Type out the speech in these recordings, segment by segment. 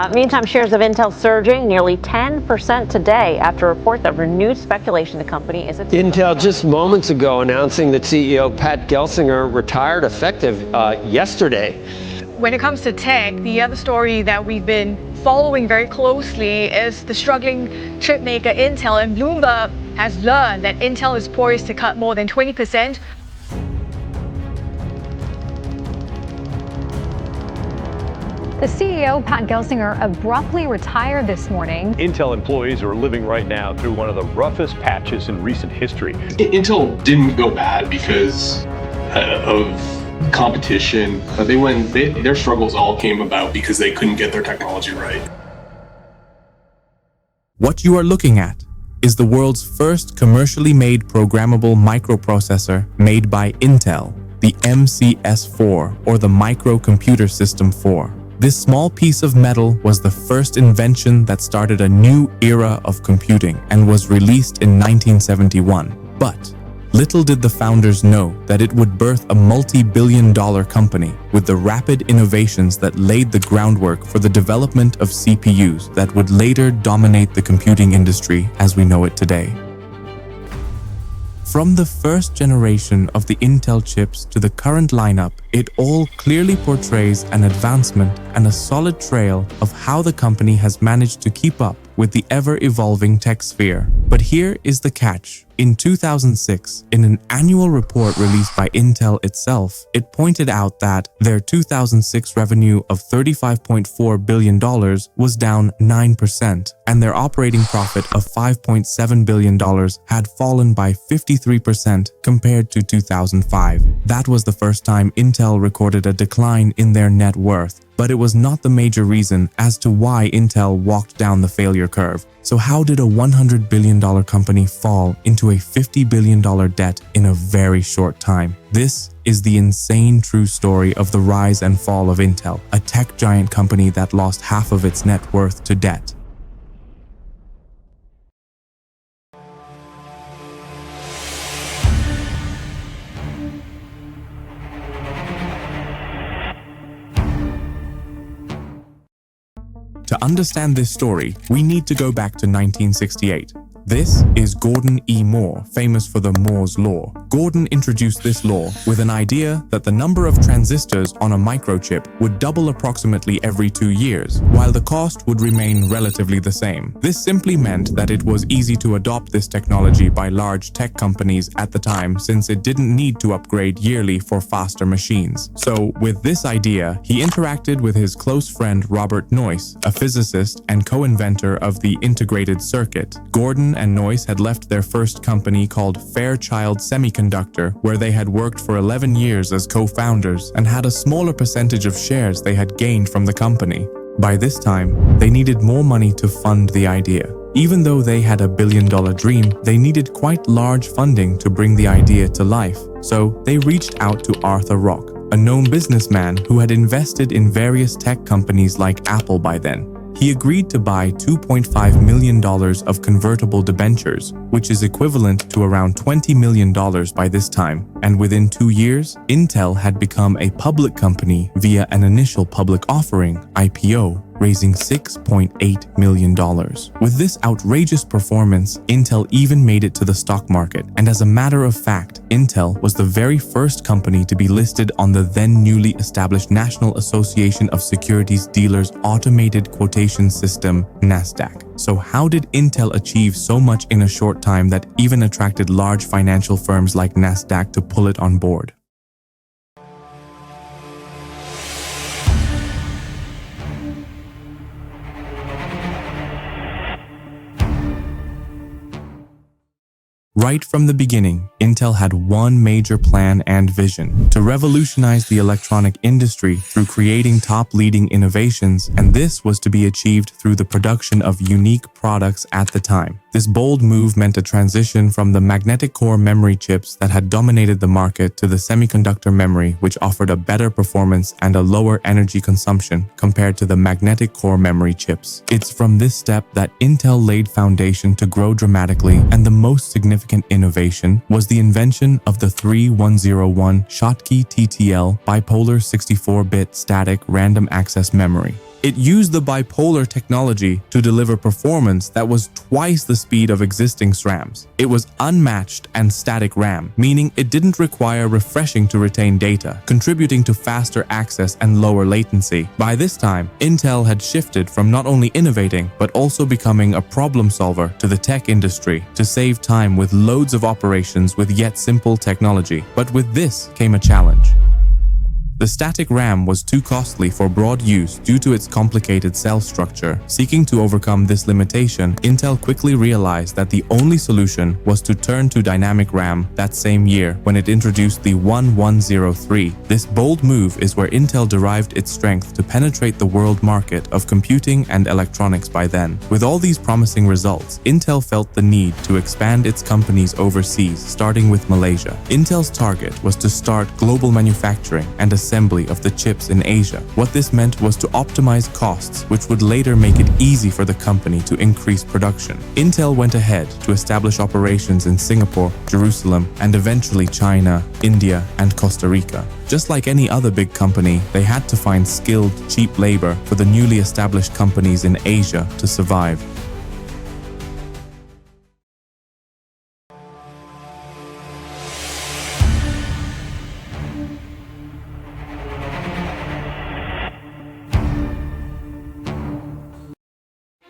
Meantime, shares of Intel surging nearly 10% today after a report that renewed speculation the company is... Intel just moments ago announcing that CEO Pat Gelsinger retired effective yesterday. When it comes to tech, the other story that we've been following very closely is the struggling chip maker Intel, and Bloomberg has learned that Intel is poised to cut more than 20%. The CEO, Pat Gelsinger, abruptly retired this morning. Intel employees are living right now through one of the roughest patches in recent history. Intel didn't go bad because of competition. Their struggles all came about because they couldn't get their technology right. What you are looking at is the world's first commercially made programmable microprocessor made by Intel, the MCS4, or the Microcomputer System 4. This small piece of metal was the first invention that started a new era of computing and was released in 1971. But little did the founders know that it would birth a multi-billion-dollar company with the rapid innovations that laid the groundwork for the development of CPUs that would later dominate the computing industry as we know it today. From the first generation of the Intel chips to the current lineup, it all clearly portrays an advancement and a solid trail of how the company has managed to keep up with the ever-evolving tech sphere. But here is the catch. In 2006, in an annual report released by Intel itself, it pointed out that their 2006 revenue of $35.4 billion was down 9%, and their operating profit of $5.7 billion had fallen by 53% compared to 2005. That was the first time Intel recorded a decline in their net worth, but it was not the major reason as to why Intel walked down the failure curve. So how did a $100 billion company fall into a $50 billion debt in a very short time? This is the insane true story of the rise and fall of Intel, a tech giant company that lost half of its net worth to debt. To understand this story, we need to go back to 1968. This is Gordon E. Moore, famous for the Moore's Law. Gordon introduced this law with an idea that the number of transistors on a microchip would double approximately every 2 years, while the cost would remain relatively the same. This simply meant that it was easy to adopt this technology by large tech companies at the time, since it didn't need to upgrade yearly for faster machines. So, with this idea, he interacted with his close friend Robert Noyce, a physicist and co-inventor of the integrated circuit. Gordon and Noyce had left their first company called Fairchild Semiconductor, where they had worked for 11 years as co-founders and had a smaller percentage of shares they had gained from the company. By this time, they needed more money to fund the idea. Even though they had a billion-dollar dream, they needed quite large funding to bring the idea to life. So they reached out to Arthur Rock, a known businessman who had invested in various tech companies like Apple by then. He agreed to buy $2.5 million of convertible debentures, which is equivalent to around $20 million by this time. And within 2 years, Intel had become a public company via an initial public offering, IPO, raising $6.8 million. With this outrageous performance, Intel even made it to the stock market, and as a matter of fact, Intel was the very first company to be listed on the then newly established National Association of Securities Dealers Automated Quotation System, NASDAQ. So how did Intel achieve so much in a short time that even attracted large financial firms like NASDAQ to pull it on board? Right from the beginning, Intel had one major plan and vision: to revolutionize the electronic industry through creating top-leading innovations, and this was to be achieved through the production of unique products at the time. This bold move meant a transition from the magnetic core memory chips that had dominated the market to the semiconductor memory, which offered a better performance and a lower energy consumption compared to the magnetic core memory chips. It's from this step that Intel laid foundation to grow dramatically, and the most significant innovation was the invention of the 3101 Schottky TTL bipolar 64-bit static random access memory. It used the bipolar technology to deliver performance that was twice the speed of existing SRAMs. It was unmatched and static RAM, meaning it didn't require refreshing to retain data, contributing to faster access and lower latency. By this time, Intel had shifted from not only innovating, but also becoming a problem solver to the tech industry to save time with loads of operations with yet simple technology. But with this came a challenge. The static RAM was too costly for broad use due to its complicated cell structure. Seeking to overcome this limitation, Intel quickly realized that the only solution was to turn to dynamic RAM that same year when it introduced the 1103. This bold move is where Intel derived its strength to penetrate the world market of computing and electronics by then. With all these promising results, Intel felt the need to expand its companies overseas, starting with Malaysia. Intel's target was to start global manufacturing and assembly of the chips in Asia. What this meant was to optimize costs, which would later make it easy for the company to increase production. Intel went ahead to establish operations in Singapore, Jerusalem, and eventually China, India, and Costa Rica. Just like any other big company, they had to find skilled, cheap labor for the newly established companies in Asia to survive.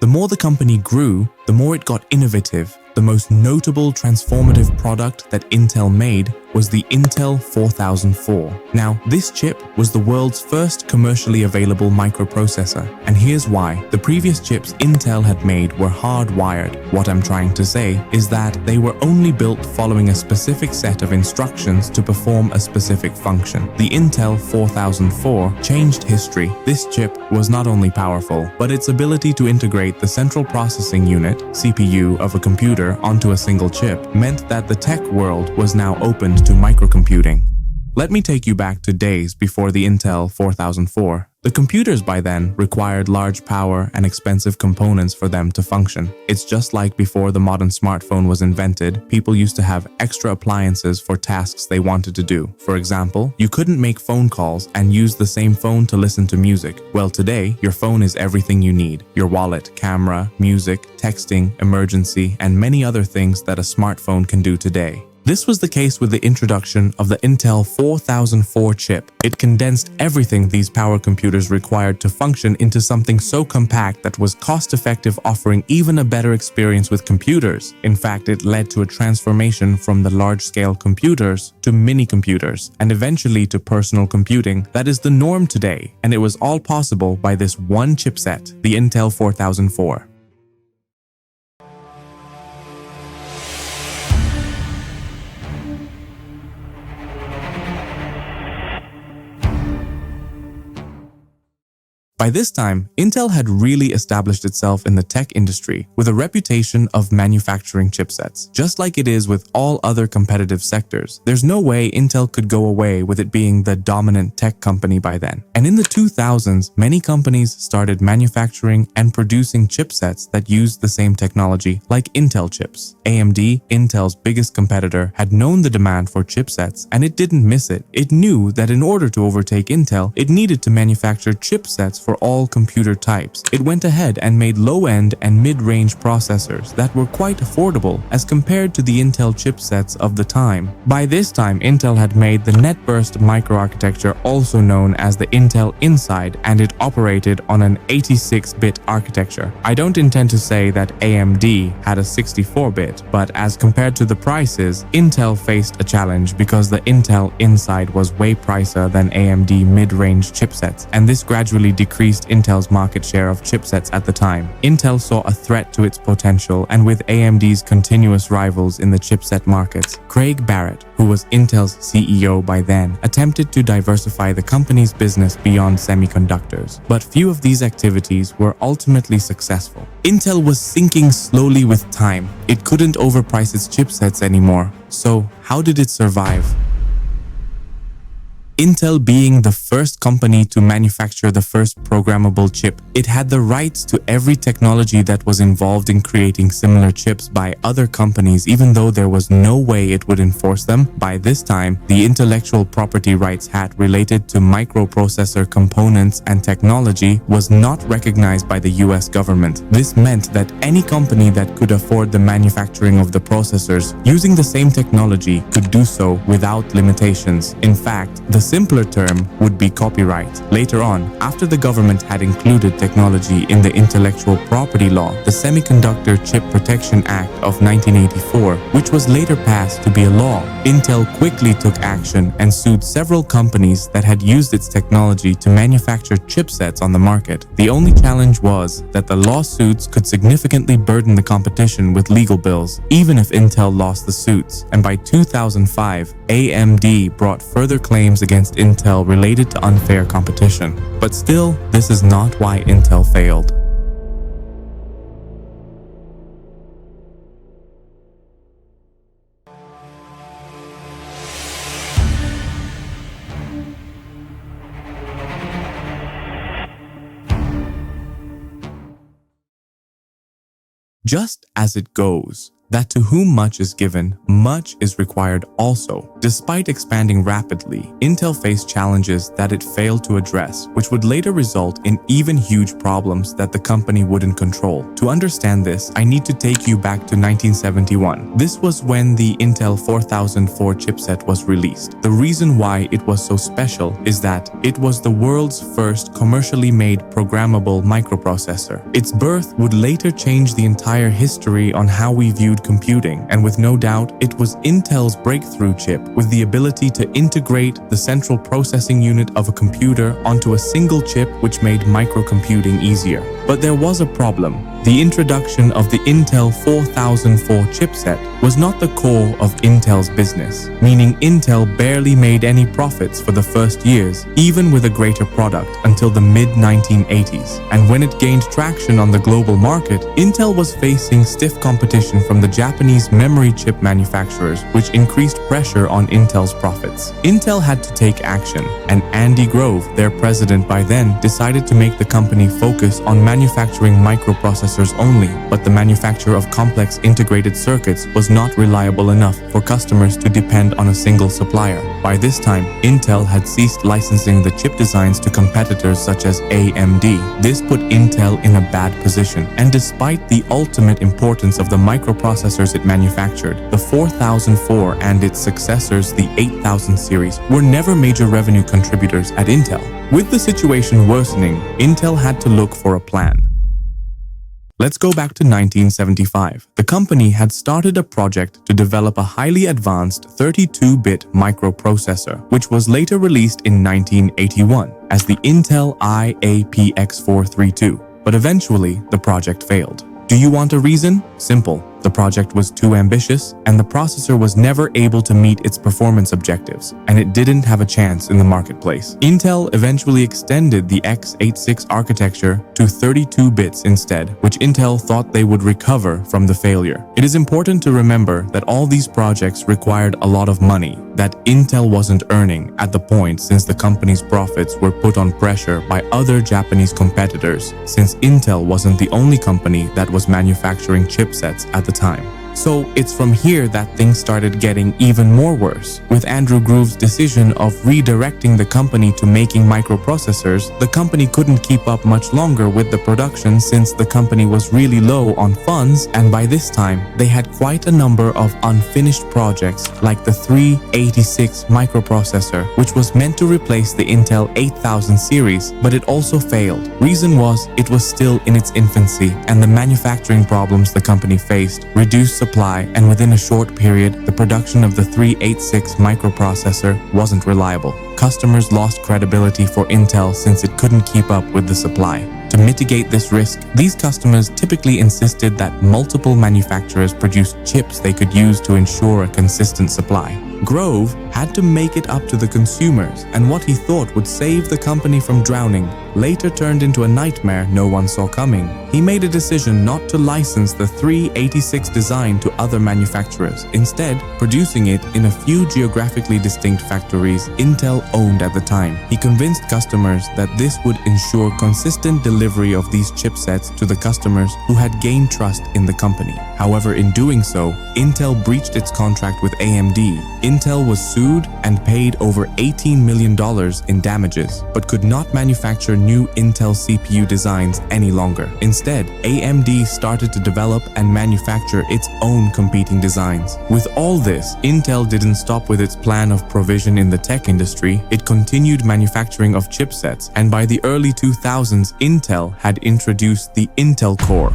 The more the company grew, the more it got innovative. The most notable transformative product that Intel made was the Intel 4004. Now, this chip was the world's first commercially available microprocessor, and here's why. The previous chips Intel had made were hardwired. What I'm trying to say is that they were only built following a specific set of instructions to perform a specific function. The Intel 4004 changed history. This chip was not only powerful, but its ability to integrate the central processing unit, CPU, of a computer onto a single chip meant that the tech world was now opened to microcomputing. Let me take you back to days before the Intel 4004. The computers by then required large power and expensive components for them to function. It's just like before the modern smartphone was invented, people used to have extra appliances for tasks they wanted to do. For example, you couldn't make phone calls and use the same phone to listen to music. Well, today, your phone is everything you need. Your wallet, camera, music, texting, emergency, and many other things that a smartphone can do today. This was the case with the introduction of the Intel 4004 chip. It condensed everything these power computers required to function into something so compact that was cost-effective, offering even a better experience with computers. In fact, it led to a transformation from the large-scale computers to mini-computers, and eventually to personal computing that is the norm today, and it was all possible by this one chipset, the Intel 4004. By this time, Intel had really established itself in the tech industry with a reputation of manufacturing chipsets. Just like it is with all other competitive sectors, there's no way Intel could go away with it being the dominant tech company by then. And in the 2000s, many companies started manufacturing and producing chipsets that used the same technology, like Intel chips. AMD, Intel's biggest competitor, had known the demand for chipsets, and it didn't miss it. It knew that in order to overtake Intel, it needed to manufacture chipsets for all computer types. It went ahead and made low-end and mid-range processors that were quite affordable as compared to the Intel chipsets of the time. By this time, Intel had made the NetBurst microarchitecture, also known as the Intel Inside, and it operated on an 86-bit architecture. I don't intend to say that AMD had a 64-bit, but as compared to the prices, Intel faced a challenge because the Intel Inside was way pricier than AMD mid-range chipsets, and this gradually decreased Intel's market share of chipsets at the time. Intel saw a threat to its potential, and with AMD's continuous rivals in the chipset markets, Craig Barrett, who was Intel's CEO by then, attempted to diversify the company's business beyond semiconductors. But few of these activities were ultimately successful. Intel was sinking slowly with time. It couldn't overprice its chipsets anymore. So how did it survive? Intel being the first company to manufacture the first programmable chip, it had the rights to every technology that was involved in creating similar chips by other companies, even though there was no way it would enforce them. By this time, the intellectual property rights hat related to microprocessor components and technology was not recognized by the US government. This meant that any company that could afford the manufacturing of the processors using the same technology could do so without limitations. In fact, the simpler term would be copyright. Later on, after the government had included technology in the intellectual property law, the Semiconductor Chip Protection Act of 1984, which was later passed to be a law, Intel quickly took action and sued several companies that had used its technology to manufacture chipsets on the market. The only challenge was that the lawsuits could significantly burden the competition with legal bills, even if Intel lost the suits. And by 2005, AMD brought further claims against Intel related to unfair competition. But still, this is not why Intel failed. Just as it goes, that to whom much is given, much is required also. Despite expanding rapidly, Intel faced challenges that it failed to address, which would later result in even huge problems that the company wouldn't control. To understand this, I need to take you back to 1971. This was when the Intel 4004 chipset was released. The reason why it was so special is that it was the world's first commercially made programmable microprocessor. Its birth would later change the entire history on how we viewed computing, and with no doubt, it was Intel's breakthrough chip with the ability to integrate the central processing unit of a computer onto a single chip, which made microcomputing easier. But there was a problem. The introduction of the Intel 4004 chipset was not the core of Intel's business, meaning Intel barely made any profits for the first years, even with a greater product, until the mid-1980s. And when it gained traction on the global market, Intel was facing stiff competition from the Japanese memory chip manufacturers, which increased pressure on Intel's profits. Intel had to take action, and Andy Grove, their president by then, decided to make the company focus on manufacturing microprocessors only, but the manufacture of complex integrated circuits was not reliable enough for customers to depend on a single supplier. By this time, Intel had ceased licensing the chip designs to competitors such as AMD. This put Intel in a bad position, and despite the ultimate importance of the microprocessors it manufactured, the 4004 and its successors, the 8000 series, were never major revenue contributors at Intel. With the situation worsening, Intel had to look for a plan. Let's go back to 1975. The company had started a project to develop a highly advanced 32-bit microprocessor, which was later released in 1981 as the Intel IAPX432. But eventually, the project failed. Do you want a reason? Simple. The project was too ambitious, and the processor was never able to meet its performance objectives, and it didn't have a chance in the marketplace. Intel eventually extended the x86 architecture to 32 bits instead, which Intel thought they would recover from the failure. It is important to remember that all these projects required a lot of money that Intel wasn't earning at the point, since the company's profits were put on pressure by other Japanese competitors, since Intel wasn't the only company that was manufacturing chipsets at the time. So it's from here that things started getting even more worse. With Andrew Grove's decision of redirecting the company to making microprocessors, the company couldn't keep up much longer with the production, since the company was really low on funds, and by this time they had quite a number of unfinished projects, like the 386 microprocessor, which was meant to replace the Intel 8000 series, but it also failed. Reason was it was still in its infancy, and the manufacturing problems the company faced reduced supply, and within a short period, the production of the 386 microprocessor wasn't reliable. Customers lost credibility for Intel since it couldn't keep up with the supply. To mitigate this risk, these customers typically insisted that multiple manufacturers produced chips they could use to ensure a consistent supply. Grove had to make it up to the consumers, and what he thought would save the company from drowning later turned into a nightmare no one saw coming. He made a decision not to license the 386 design to other manufacturers, instead producing it in a few geographically distinct factories Intel owned at the time. He convinced customers that this would ensure consistent delivery of these chipsets to the customers who had gained trust in the company. However, in doing so, Intel breached its contract with AMD. Intel was sued and paid over $18 million in damages, but could not manufacture new Intel CPU designs any longer. Instead, AMD started to develop and manufacture its own competing designs. With all this, Intel didn't stop with its plan of provision in the tech industry. It continued manufacturing of chipsets, and by the early 2000s, Intel had introduced the Intel Core.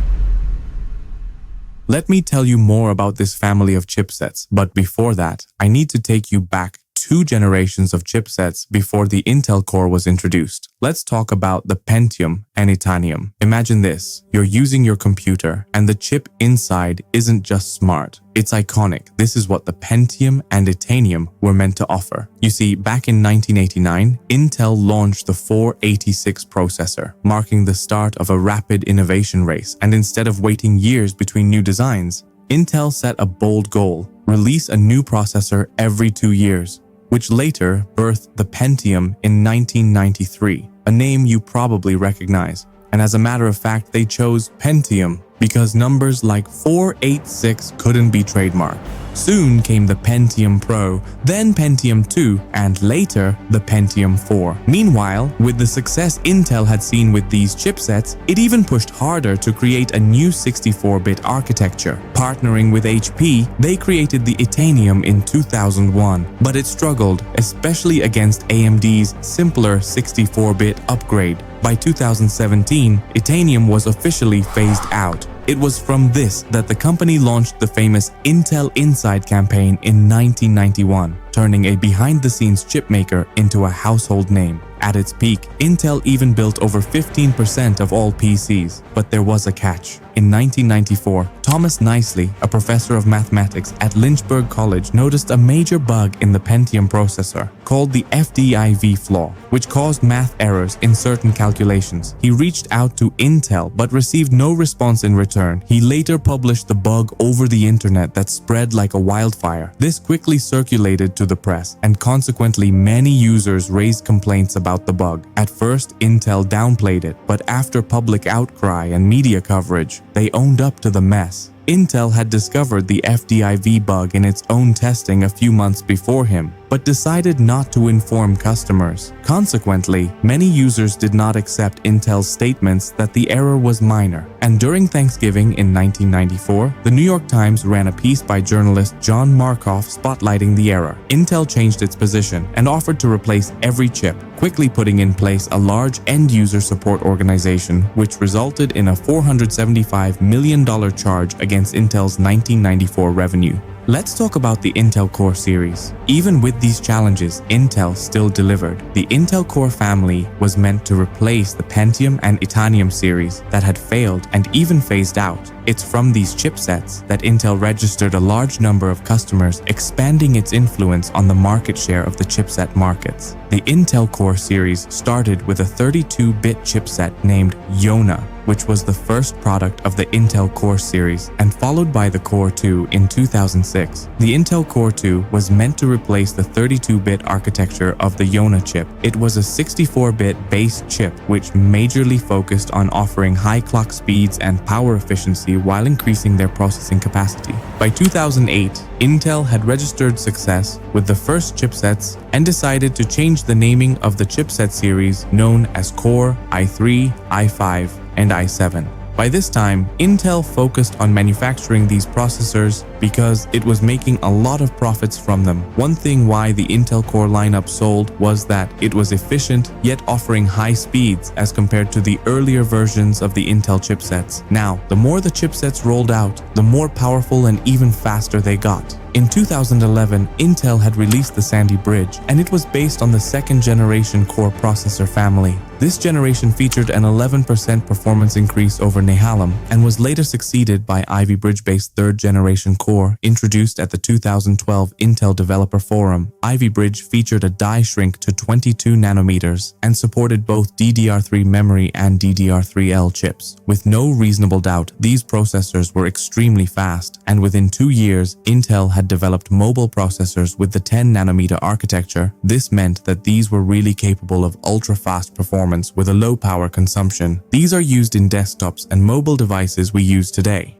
Let me tell you more about this family of chipsets, but before that, I need to take you back 2 generations of chipsets before the Intel Core was introduced. Let's talk about the Pentium and Itanium. Imagine this, you're using your computer and the chip inside isn't just smart, it's iconic. This is what the Pentium and Itanium were meant to offer. You see, back in 1989, Intel launched the 486 processor, marking the start of a rapid innovation race, and instead of waiting years between new designs, Intel set a bold goal: release a new processor every 2 years, which later birthed the Pentium in 1993, a name you probably recognize. And as a matter of fact, they chose Pentium because numbers like 486 couldn't be trademarked. Soon came the Pentium Pro, then Pentium 2, and later the Pentium 4. Meanwhile, with the success Intel had seen with these chipsets, it even pushed harder to create a new 64-bit architecture. Partnering with HP, they created the Itanium in 2001, but it struggled, especially against AMD's simpler 64-bit upgrade. By 2017, Itanium was officially phased out. It was from this that the company launched the famous Intel Inside campaign in 1991, turning a behind-the-scenes chipmaker into a household name. At its peak, Intel even built over 15% of all PCs, but there was a catch. In 1994, Thomas Nicely, a professor of mathematics at Lynchburg College, noticed a major bug in the Pentium processor called the FDIV flaw, which caused math errors in certain calculations. He reached out to Intel but received no response in return. He later published the bug over the internet that spread like a wildfire. This quickly circulated to the press, and consequently many users raised complaints about the bug. At first, Intel downplayed it, but after public outcry and media coverage, they owned up to the mess. Intel had discovered the FDIV bug in its own testing a few months before him, but decided not to inform customers. Consequently, many users did not accept Intel's statements that the error was minor. And during Thanksgiving in 1994, the New York Times ran a piece by journalist John Markoff spotlighting the error. Intel changed its position and offered to replace every chip, quickly putting in place a large end-user support organization, which resulted in a $475 million charge against Intel's 1994 revenue. Let's talk about the Intel Core series. Even with these challenges, Intel still delivered. The Intel Core family was meant to replace the Pentium and Itanium series that had failed and even phased out. It's from these chipsets that Intel registered a large number of customers, expanding its influence on the market share of the chipset markets. The Intel Core series started with a 32-bit chipset named Yona, which was the first product of the Intel Core series, and followed by the Core 2 in 2006. The Intel Core 2 was meant to replace the 32-bit architecture of the Yona chip. It was a 64-bit base chip which majorly focused on offering high clock speeds and power efficiency while increasing their processing capacity. By 2008, Intel had registered success with the first chipsets and decided to change the naming of the chipset series known as Core, i3, i5, and i7. By this time, Intel focused on manufacturing these processors because it was making a lot of profits from them. One thing why the Intel Core lineup sold was that it was efficient yet offering high speeds as compared to the earlier versions of the Intel chipsets. Now, the more the chipsets rolled out, the more powerful and even faster they got. In 2011, Intel had released the Sandy Bridge, and it was based on the second-generation Core processor family. This generation featured an 11% performance increase over Nehalem and was later succeeded by Ivy Bridge-based third-generation Core DDR4, introduced at the 2012 Intel Developer Forum, Ivy Bridge featured a die shrink to 22 nanometers and supported both DDR3 memory and DDR3L chips. With no reasonable doubt, these processors were extremely fast, and within 2 years, Intel had developed mobile processors with the 10 nanometer architecture. This meant that these were really capable of ultra-fast performance with a low power consumption. These are used in desktops and mobile devices we use today.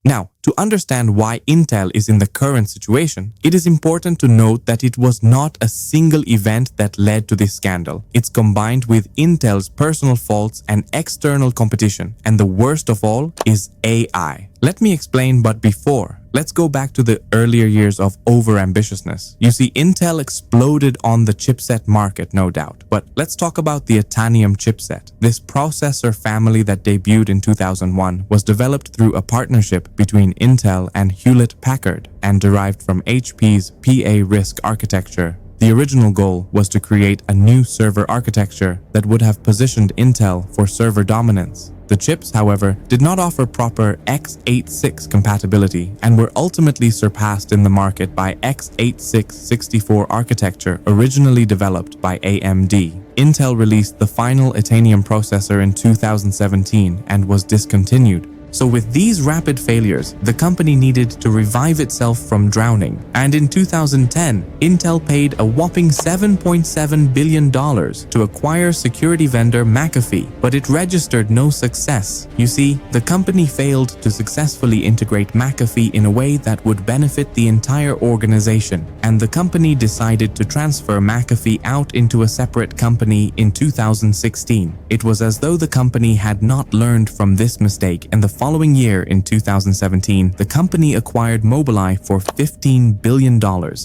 Now, to understand why Intel is in the current situation, it is important to note that it was not a single event that led to this scandal. It's combined with Intel's personal faults and external competition, and the worst of all is AI. Let me explain, but before, let's go back to the earlier years of overambitiousness. You see, Intel exploded on the chipset market, no doubt. But let's talk about the Titanium chipset. This processor family that debuted in 2001 was developed through a partnership between Intel and Hewlett-Packard and derived from HP's PA-RISC architecture. The original goal was to create a new server architecture that would have positioned Intel for server dominance. The chips, however, did not offer proper x86 compatibility and were ultimately surpassed in the market by x86-64 architecture originally developed by AMD. Intel released the final Titanium processor in 2017 and was discontinued. So with these rapid failures, the company needed to revive itself from drowning. And in 2010, Intel paid a whopping $7.7 billion to acquire security vendor McAfee, but it registered no success. You see, the company failed to successfully integrate McAfee in a way that would benefit the entire organization, and the company decided to transfer McAfee out into a separate company in 2016. It was as though the company had not learned from this mistake, and the following year, in 2017, the company acquired Mobileye for $15 billion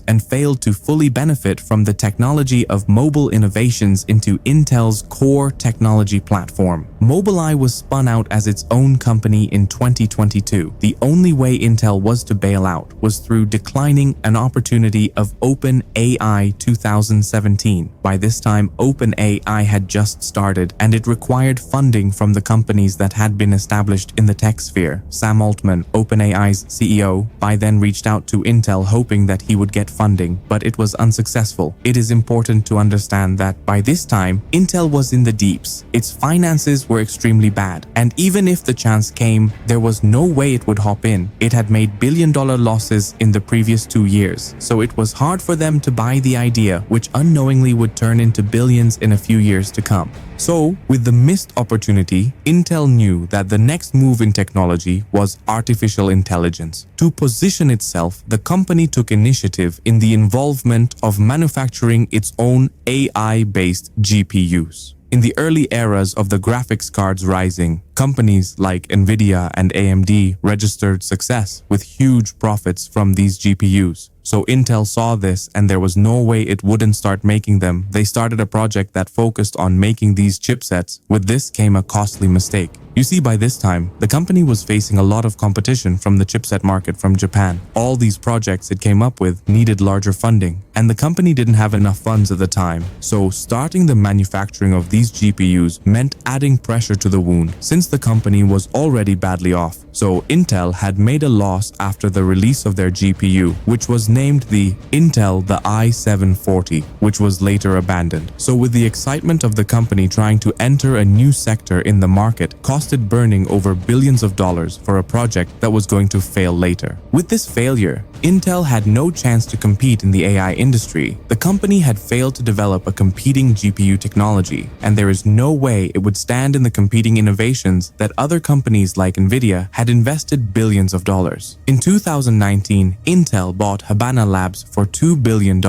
and failed to fully benefit from the technology of mobile innovations into Intel's core technology platform. Mobileye was spun out as its own company in 2022. The only way Intel was to bail out was through declining an opportunity of OpenAI 2017. By this time, OpenAI had just started, and it required funding from the companies that had been established in the tech sphere. Sam Altman, OpenAI's CEO, by then reached out to Intel hoping that he would get funding, but it was unsuccessful. It is important to understand that by this time, Intel was in the deeps. Its finances were extremely bad, and even if the chance came, there was no way it would hop in. It had made billion-dollar losses in the previous 2 years, so it was hard for them to buy the idea, which unknowingly would turn into billions in a few years to come. So, with the missed opportunity, Intel knew that the next move in technology was artificial intelligence. To position itself, the company took initiative in the involvement of manufacturing its own AI-based GPUs. In the early eras of the graphics cards rising, companies like Nvidia and AMD registered success with huge profits from these GPUs. So Intel saw this, and there was no way it wouldn't start making them. They started a project that focused on making these chipsets. With this came a costly mistake. You see, by this time, the company was facing a lot of competition from the chipset market from Japan. All these projects it came up with needed larger funding, and the company didn't have enough funds at the time. So starting the manufacturing of these GPUs meant adding pressure to the wound, since the company was already badly off. So Intel had made a loss after the release of their GPU, which was named the Intel the i740, which was later abandoned. So with the excitement of the company trying to enter a new sector in the market, costed burning over billions of dollars for a project that was going to fail later. With this failure, Intel had no chance to compete in the AI industry. The company had failed to develop a competing GPU technology, and there is no way it would stand in the competing innovations that other companies like Nvidia had invested billions of dollars. In 2019, Intel bought Habana Labs for $2 billion,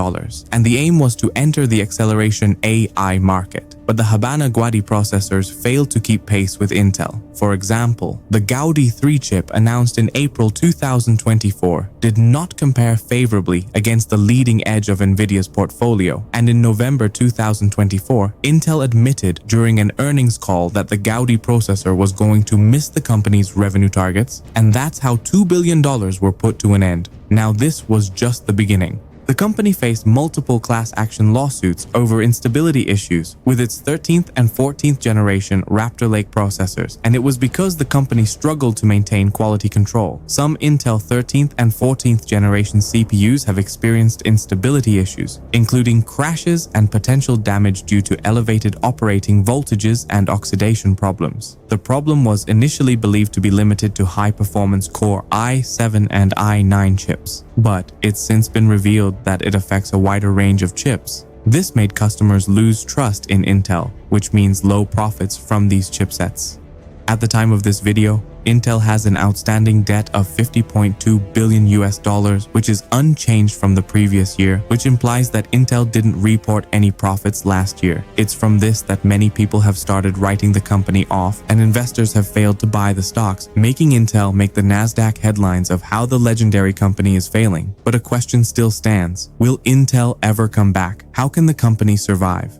and the aim was to enter the acceleration AI market. But the Habana Guadi processors failed to keep pace with Intel. For example, the Gaudi 3 chip announced in April 2024 did not compare favorably against the leading edge of Nvidia's portfolio, and in November 2024, Intel admitted during an earnings call that the Gaudi processor was going to miss the company's revenue targets, and that's how $2 billion were put to an end. Now this was just the beginning. The company faced multiple class action lawsuits over instability issues with its 13th and 14th generation Raptor Lake processors, and it was because the company struggled to maintain quality control. Some Intel 13th and 14th generation CPUs have experienced instability issues, including crashes and potential damage due to elevated operating voltages and oxidation problems. The problem was initially believed to be limited to high-performance Core i7 and i9 chips, but it's since been revealed that it affects a wider range of chips. This made customers lose trust in Intel, which means low profits from these chipsets. At the time of this video, Intel has an outstanding debt of $50.2 billion, which is unchanged from the previous year, which implies that Intel didn't report any profits last year. It's from this that many people have started writing the company off, and investors have failed to buy the stocks, making Intel make the Nasdaq headlines of how the legendary company is failing. But a question still stands. Will Intel ever come back? How can the company survive?